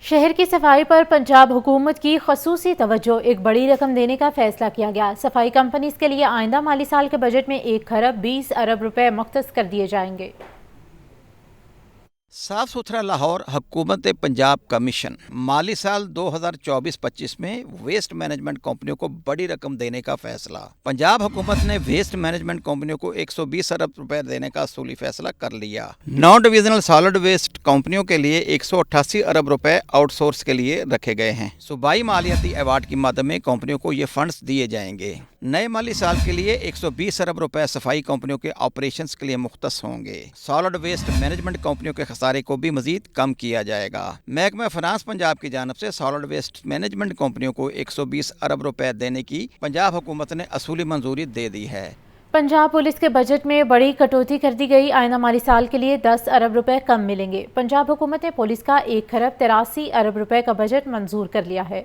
شہر کی صفائی پر پنجاب حکومت کی خصوصی توجہ، ایک بڑی رقم دینے کا فیصلہ کیا گیا۔ صفائی کمپنیز کے لیے آئندہ مالی سال کے بجٹ میں 1,20 ارب روپے مختص کر دیے جائیں گے۔ صاف ستھرا لاہور حکومت پنجاب کا مشن مالی سال 2024-25 میں ویسٹ مینجمنٹ کمپنیوں کو بڑی رقم دینے کا فیصلہ۔ پنجاب حکومت نے ویسٹ مینجمنٹ کمپنیوں کو 120 ارب روپے دینے کا اصولی فیصلہ کر لیا۔ نان ڈویژنل سالڈ ویسٹ کمپنیوں کے لیے 188 ارب روپے آؤٹ سورس کے لیے رکھے گئے ہیں۔ صوبائی مالیاتی ایوارڈ کی مد میں کمپنیوں کو یہ فنڈز دیے جائیں گے۔ نئے مالی سال کے لیے 120 ارب روپے صفائی کمپنیوں کے آپریشنز کے لیے مختص ہوں گے۔ سالڈ ویسٹ مینجمنٹ کمپنیوں کے خسارے کو بھی مزید کم کیا جائے گا۔ محکمہ فنانس پنجاب کی جانب سے سالڈ ویسٹ مینجمنٹ کمپنیوں کو 120 ارب روپے دینے کی پنجاب حکومت نے اصولی منظوری دے دی ہے۔ پنجاب پولیس کے بجٹ میں بڑی کٹوتی کر دی گئی، آئندہ مالی سال کے لیے 10 ارب روپے کم ملیں گے۔ پنجاب حکومت نے پولیس کا 1,83 ارب روپے کا بجٹ منظور کر لیا ہے۔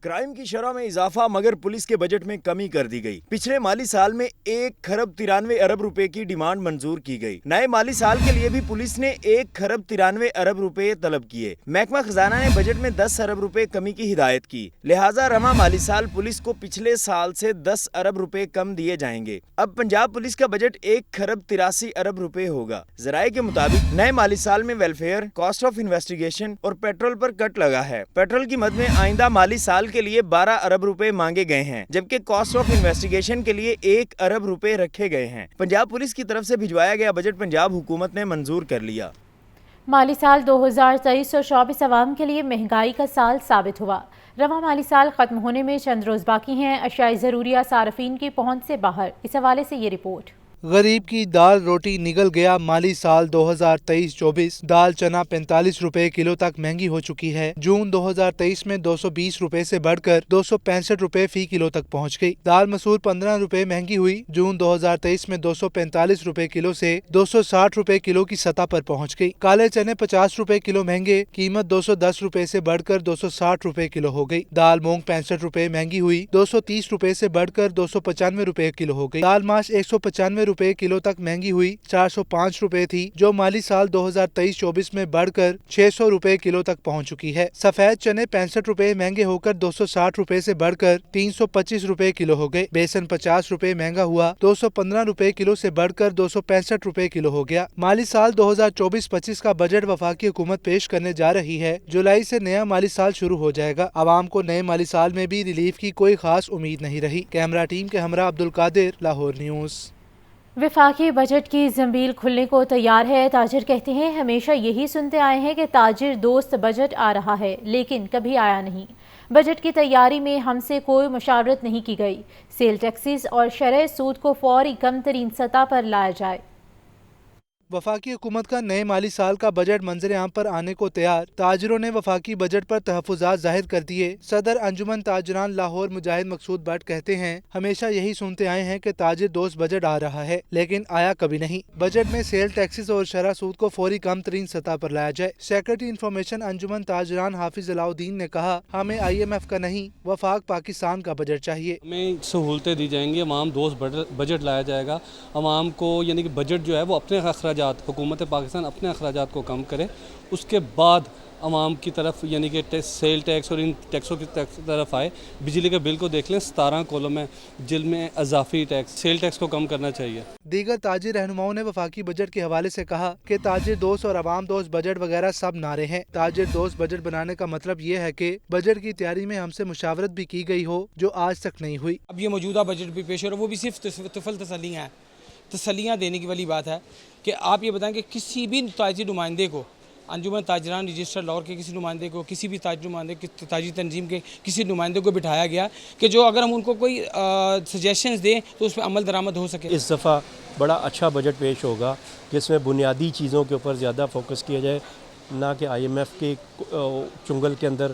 کرائم کی شرح میں اضافہ مگر پولیس کے بجٹ میں کمی کر دی گئی۔ پچھلے مالی سال میں 1,93 ارب روپے کی ڈیمانڈ منظور کی گئی۔ نئے مالی سال کے لیے بھی پولیس نے 1,93 ارب روپے طلب کیے۔ محکمہ خزانہ نے بجٹ میں 10 ارب روپے کمی کی ہدایت کی، لہٰذا رواں مالی سال پولیس کو پچھلے سال سے 10 ارب روپے کم دیے جائیں گے۔ اب پنجاب پولیس کا بجٹ 1,83 ارب روپے ہوگا۔ ذرائع کے مطابق نئے مالی سال میں ویلفیئر، کاسٹ آف انویسٹیگیشن اور پیٹرول پر کٹ لگا ہے۔ پیٹرول کی مد میں آئندہ مالی سال کے لیے 12 ارب روپے مانگے گئے ہیں، جبکہ کاسٹ آف انویسٹیگیشن کے لیے 1 ارب روپے رکھے گئے ہیں۔ پنجاب پولیس کی طرف سے بھجوایا گیا بجٹ پنجاب حکومت نے منظور کر لیا۔ مالی سال 2023-24 عوام کے لیے مہنگائی کا سال ثابت ہوا۔ رواں مالی سال ختم ہونے میں چند روز باقی ہیں، اشیاء ضروریہ صارفین کی پہنچ سے باہر۔ اس حوالے سے یہ رپورٹ۔ غریب کی دال روٹی نگل گیا۔ مالی سال 2023-24 دال چنا 45 روپے کلو تک مہنگی ہو چکی ہے۔ جون 2023 میں 220 روپے سے بڑھ کر 265 روپے فی کلو تک پہنچ گئی۔ دال مسور 15 روپے مہنگی ہوئی۔ جون 2023 میں 245 روپے کلو سے 260 روپے کلو کی سطح پر پہنچ گئی۔ کالے چنے 50 روپے کلو مہنگے، قیمت 210 روپے سے بڑھ کر 260 روپے کلو ہو گئی۔ دال مونگ 65 روپے مہنگی ہوئی، 230 روپے سے بڑھ کر 295 روپے کلو ہو گئی۔ دال ماش 195 روپے کلو تک مہنگی ہوئی، 405 روپے تھی، جو مالی سال 2023-24 میں بڑھ کر 600 روپے کلو تک پہنچ چکی ہے۔ سفید چنے 65 روپے مہنگے ہو کر 260 روپے سے بڑھ کر 325 روپے کلو ہو گئے۔ بیسن 50 روپے مہنگا ہوا، 215 روپے کلو سے بڑھ کر 265 روپے کلو ہو گیا۔ مالی سال 2024-25 کا بجٹ وفاقی حکومت پیش کرنے جا رہی ہے۔ جولائی سے نیا مالی سال شروع ہو جائے گا۔ عوام کو نئے مالی سال میں بھی ریلیف کی کوئی خاص امید نہیں رہی۔ کیمرہ ٹیم کے ہمراہ عبدالقادر، لاہور نیوز۔ وفاقی بجٹ کی زنبیل کھلنے کو تیار ہے۔ تاجر کہتے ہیں ہمیشہ یہی سنتے آئے ہیں کہ تاجر دوست بجٹ آ رہا ہے، لیکن کبھی آیا نہیں۔ بجٹ کی تیاری میں ہم سے کوئی مشاورت نہیں کی گئی۔ سیل ٹیکسز اور شرح سود کو فوری کم ترین سطح پر لایا جائے۔ وفاقی حکومت کا نئے مالی سال کا بجٹ منظر عام پر آنے کو تیار۔ تاجروں نے وفاقی بجٹ پر تحفظات ظاہر کر دیے۔ صدر انجمن تاجران لاہور مجاہد مقصود بٹ کہتے ہیں ہمیشہ یہی سنتے آئے ہیں کہ تاجر دوست بجٹ آ رہا ہے، لیکن آیا کبھی نہیں۔ بجٹ میں سیل ٹیکسز اور شرح سود کو فوری کم ترین سطح پر لایا جائے۔ سیکرٹری انفارمیشن انجمن تاجران حافظ علاؤدین نے کہا ہمیں IMF کا نہیں، وفاق پاکستان کا بجٹ چاہیے۔ ہمیں سہولتیں دی جائیں گی، عوام دوست بجٹ لایا جائے گا۔ عوام کو یعنی کہ بجٹ جو ہے وہ اپنے اخراجات، حکومت پاکستان اپنے اخراجات کو کم کرے، اس کے بعد عوام کی طرف یعنی کہ سیل ٹیکس اور ان ٹیکسوں کی طرف آئے۔ بجلی کے بل کو دیکھ لیں، 17 کالم ہے جن میں اضافی ٹیکس، سیل ٹیکس کو کم کرنا چاہیے۔ دیگر تاجر رہنماؤں نے وفاقی بجٹ کے حوالے سے کہا کہ تاجر دوست اور عوام دوست بجٹ وغیرہ سب نعرے ہیں۔ تاجر دوست بجٹ بنانے کا مطلب یہ ہے کہ بجٹ کی تیاری میں ہم سے مشاورت بھی کی گئی ہو، جو آج تک نہیں ہوئی۔ اب یہ موجودہ بجٹ بھی پیش ہو رہا ہے، وہ بھی صرف تسلیاں دینے کی والی بات ہے کہ آپ یہ بتائیں کہ کسی بھی تاجر نمائندے کو، انجمن تاجران رجسٹر لاہور کے کسی نمائندے کو، کسی بھی تاجر تنظیم کے کسی نمائندے کو بٹھایا گیا کہ جو اگر ہم ان کو کوئی سجیشنز دیں تو اس پہ عمل درآمد ہو سکے۔ اس دفعہ بڑا اچھا بجٹ پیش ہوگا جس میں بنیادی چیزوں کے اوپر زیادہ فوکس کیا جائے، نہ کہ IMF کے چنگل کے اندر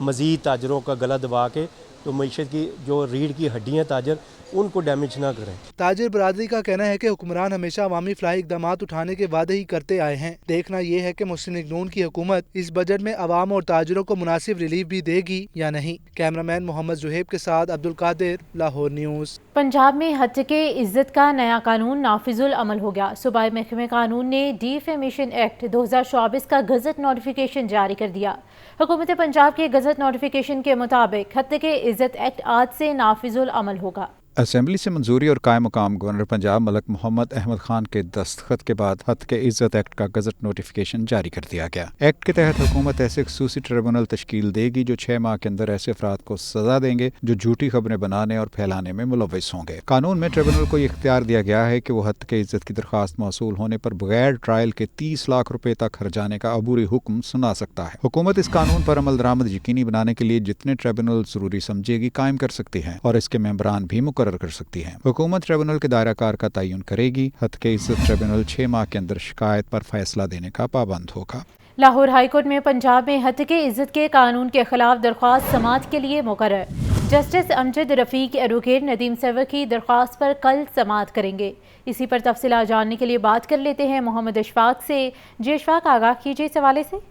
مزید تاجروں کا گلا دبا کے तो मीशत की जो रीढ़ की हड्डियाँ ताजर उनको डैमेज ना करें। ताजिर बरादरी का कहना है कि हुक्मरान हमेशा अवामी फलाही इकदाम उठाने के वादे ही करते आए हैं। देखना ये है कि मुस्लिम लीग नून की हुकूमत इस बजट में अवाम और ताजिरों को मुनासिब रिलीफ भी देगी या नहीं। कैमरामैन मोहम्मद जुहेब के साथ अब्दुल कादिर, लाहौर न्यूज़। पंजाब में हत्के इज्जत का नया कानून नाफिजुल अमल हो गया। सूबाई महकमे कानून ने डिफेमेशन एक्ट 2024 का गजट नोटिफिकेशन जारी कर दिया। हुकूमत पंजाब के गजट नोटिफिकेशन के मुताबिक हत्के इज्जत एक्ट आज से नाफिजुल अमल होगा। असेंबली से मंजूरी और कायम मुकाम गवर्नर पंजाब मलक मोहम्मद अहमद खान के दस्तखत के बाद हत्के इज्जत एक्ट का गजट नोटिफिकेशन जारी कर दिया गया। एक्ट के तहत हुकूमत ऐसे खसूसी ट्रिब्यूनल तश्कील देगी जो 6 माह के अंदर ऐसे अफराद को सजा देंगे जो झूठी खबरें बनाने और फैलाने में मुलव्वस होंगे। कानून में ट्रिब्यूनल को इख्तियार दिया गया है कि वो हत्के इज्जत की दरख्वास्त मौसूल होने पर बगैर ट्रायल के 30 लाख रुपए तक हर्जाने का अबूरी हुक्म सुना सकता है। हुकूमत इस कानून पर अमल दरामद यकीनी बनाने के लिए जितने ट्रिब्यूनल जरूरी समझेगी कायम कर सकती है और इसके मेंबरान भी मुकर्रर कर सकती है। हुकूमत ट्रिब्यूनल के दायरा कार का तयन करेगी। हत्के इज्जत ट्रिब्यूनल 6 माह के अंदर शिकायत पर फैसला देने का पाबंद होगा। लाहौर हाईकोर्ट में पंजाब में हत्के इज्जत के कानून के खिलाफ दरख्वास्त समाअत के लिए मुकर्रर। जस्टिस अमजद रफीक एडवोकेट नदीम सरवर की दरख्वास्त पर कल समाअत करेंगे। इसी पर तफसीलात जानने के लिए बात कर लेते हैं मोहम्मद अशफाक से। जी अशफाक, आगाह कीजिए इस हवाले से।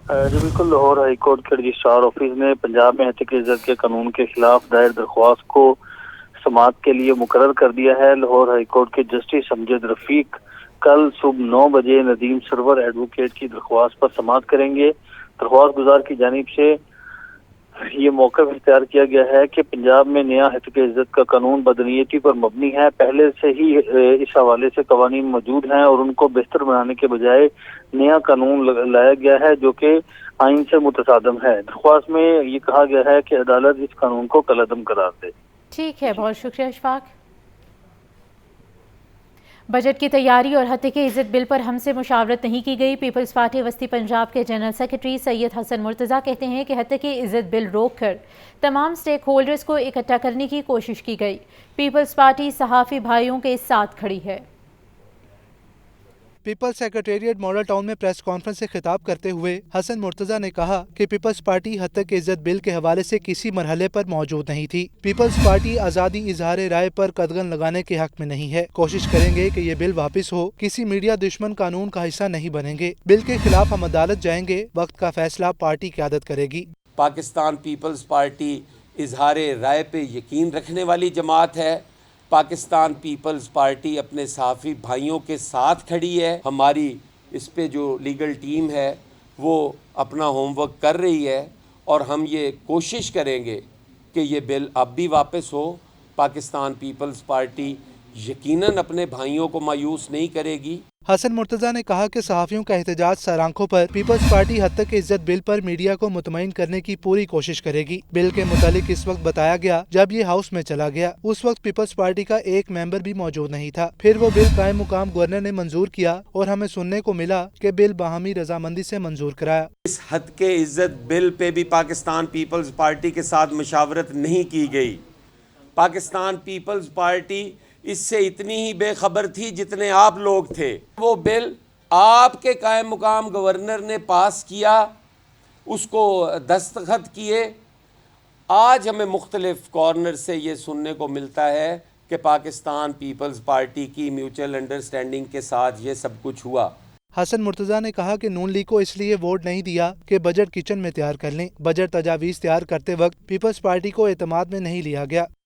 जी बिल्कुल, लाहौर हाईकोर्ट के रजिस्ट्रार ऑफिस ने पंजाब में हत्के इज्जत के कानून के खिलाफ दायर दरख्वास्त को समाअत के लिए मुकर्रर कर दिया है। लाहौर हाईकोर्ट के जस्टिस अमजद रफीक कल सुबह 9 बजे नदीम सरवर एडवोकेट की दरख्वास्त पर समाअत करेंगे। दरख्वास्त गुजार की जानिब से ये मौका इख्तियार किया गया है कि पंजाब में नया हत्के इज्जत का कानून बदनीयती पर मबनी है। पहले से ही इस हवाले से कवानीन मौजूद हैं और उनको बेहतर बनाने के बजाय नया कानून लाया गया है जो कि आइन से मुतसादम है। दरख्वास्त में ये कहा गया है कि अदालत इस कानून को कलअदम करार दे। ठीक है, बहुत शुक्रिया अशफाक। बजट की तैयारी और हत्के इज्जत बिल पर हमसे मुशावरत नहीं की गई। पीपल्स पार्टी वस्ती पंजाब के जनरल सेक्रेटरी सैयद हसन मुर्तज़ा कहते हैं कि हत्के इज्जत बिल रोक कर तमाम स्टेक होल्डर्स को इकट्ठा करने की कोशिश की गई। पीपल्स पार्टी सहाफ़ी भाइयों के साथ खड़ी है। पीपल्स सेक्रेटेरिएट मॉडल टाउन में प्रेस कॉन्फ्रेंस से खिताब करते हुए हसन मुर्तज़ा ने कहा कि पीपल्स पार्टी हत्के इज्जत बिल के हवाले से किसी मरहले पर मौजूद नहीं थी। पीपल्स पार्टी आज़ादी इजहार राय पर कदगन लगाने के हक में नहीं है। कोशिश करेंगे कि ये बिल वापस हो। किसी मीडिया दुश्मन कानून का हिस्सा नहीं बनेंगे। बिल के खिलाफ हम अदालत जाएंगे। वक्त का फैसला पार्टी क़यादत करेगी। पाकिस्तान पीपल्स पार्टी इजहार राय पे यकीन रखने वाली जमात है। पाकिस्तान पीपल्स पार्टी अपने सहाफ़ी भाइयों के साथ खड़ी है। हमारी इस पे जो लीगल टीम है वो अपना होमवर्क कर रही है और हम ये कोशिश करेंगे कि ये बिल अब भी वापस हो। पाकिस्तान पीपल्स पार्टी यकीनन अपने भाइयों को मायूस नहीं करेगी। हसन मुर्तज़ा ने कहा कि सहाफ़ियों का एहतजाज सर आंखों पर पीपल्स पार्टी हत्के इज्जत बिल पर मीडिया को मुतमईन करने की पूरी कोशिश करेगी। बिल के मुतालिक इस वक्त बताया गया जब ये हाउस में चला गया, उस वक्त पीपल्स पार्टी का एक मेंबर भी मौजूद नहीं था। फिर वो बिल कायम मुकाम गवर्नर ने मंजूर किया और हमें सुनने को मिला कि बिल बाहमी रजामंदी से मंजूर कराया। इस हत्के इज्जत बिल पे भी पाकिस्तान पीपल्स पार्टी के साथ मशावरत नहीं की गई। पाकिस्तान पीपल्स पार्टी इससे इतनी ही बेखबर थी जितने आप लोग थे। वो बिल आपके कायम मुकाम गवर्नर ने पास किया, उसको दस्तखत किए। आज हमें मुख्तलिफ कॉर्नर से ये सुनने को मिलता है कि पाकिस्तान पीपल्स पार्टी की म्यूचुअल अंडरस्टैंडिंग के साथ ये सब कुछ हुआ। हसन मुर्तज़ा ने कहा कि नून लीग को इसलिए वोट नहीं दिया कि बजट किचन में तैयार कर लें। बजट तजावीज़ तैयार करते वक्त पीपल्स पार्टी को एतमाद में नहीं लिया गया।